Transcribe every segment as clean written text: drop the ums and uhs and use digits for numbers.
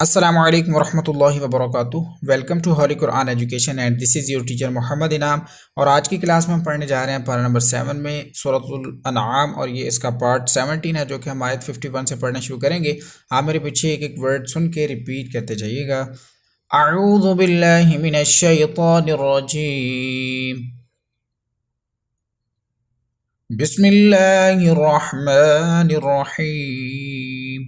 Assalamu alaikum warahmatullahi wabarakatuh। Welcome to holy Quran education and this is your teacher Mohammad Inam. और आज की क्लास में हम पढ़ने जा रहे हैं पारा नंबर 7 में सूरतुल अनआम, और ये इसका पार्ट 17 है जो कि हम आयत 51 से पढ़ना शुरू करेंगे। आप मेरे पीछे एक एक वर्ड सुन के रिपीट करते जाइएगा। अऊज़ु बिल्लाहि मिनश शैतानिर रजीम, बिस्मिल्लाहिर रहमानिर रहीम।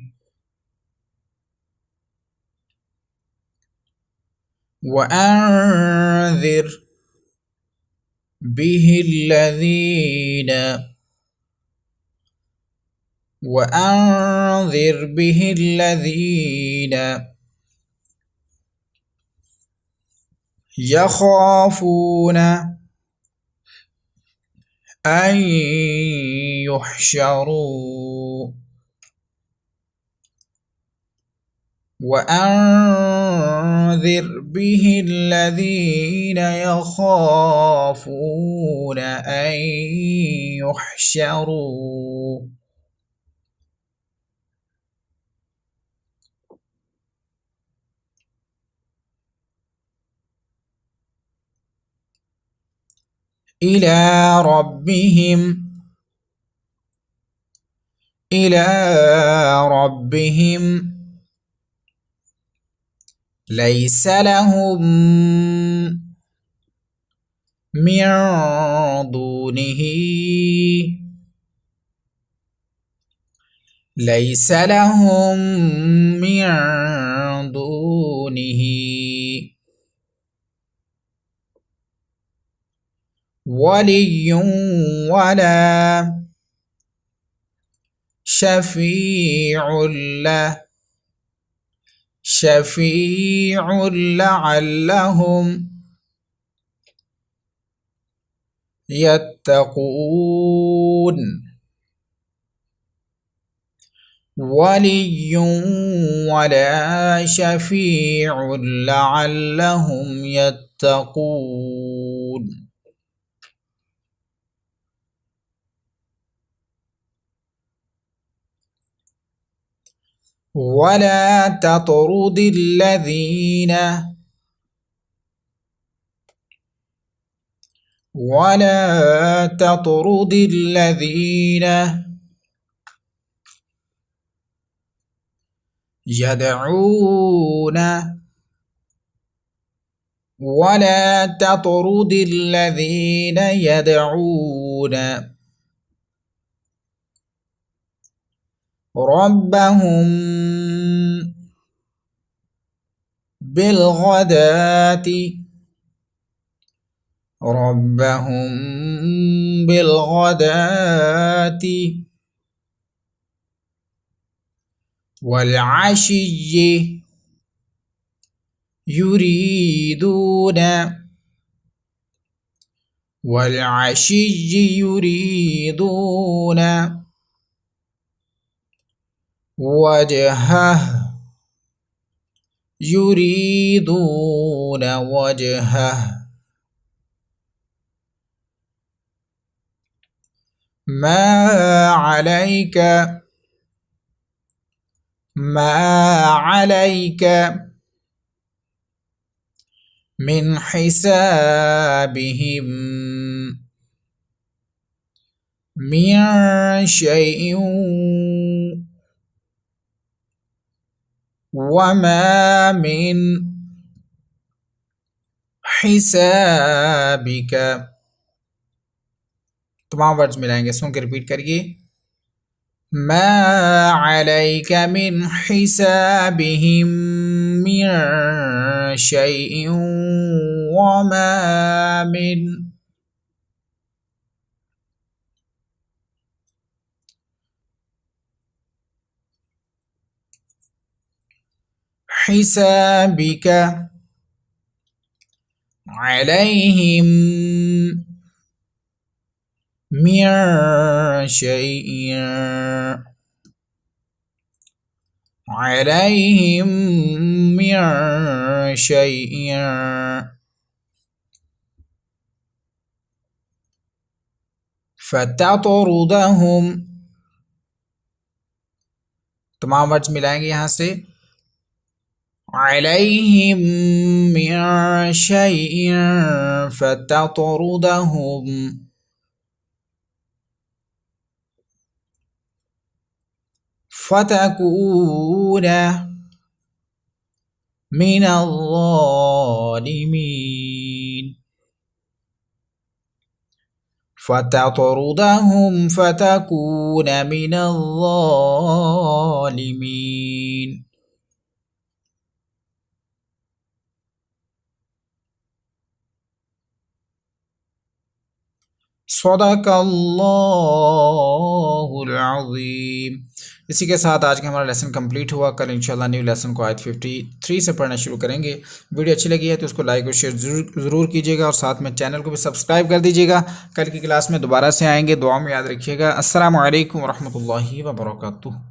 वअन्ज़िर बिहिल्लज़ीन وأنذر به الذين يخافون أن يحشروا وأنذر به الذين يخافون أن يحشروا إلى ربهم ليس لهم من دونه ولي ولا شفيع لعلهم يتقون. ولي ولا شفيع لعلهم يتقون. ولا تطرد الذين يدعون ربهم بالغداة والعشي يريدون وجهه ما عليك من حسابهم من شيء وما من حسابك. तमाम वर्ड्स मिलाएंगे, सुन के रिपीट करिए। ما عليك من حسابهم من شيء وما من حسابك عليهم من شيء فتطردهم. तमाम वर्ड्स मिलाएंगे यहाँ से। अलैहिम मिन शैइन फततरुदहुम फतकून मिनल ज़ालिमीन फततरुदहुम फतकून मिनल ज़ालिमीन। सदक़ल्लाहुल अज़ीम। इसी के साथ आज का हमारा लेसन कंप्लीट हुआ। कल इंशाल्लाह न्यू लेसन को आयत 53 से पढ़ना शुरू करेंगे। वीडियो अच्छी लगी है तो उसको लाइक और शेयर ज़रूर कीजिएगा और साथ में चैनल को भी सब्सक्राइब कर दीजिएगा। कल की क्लास में दोबारा से आएंगे, दुआ में याद रखिएगा। अस्सलामु अलैकुम वरहमतुल्लाहि वबरकातुहू।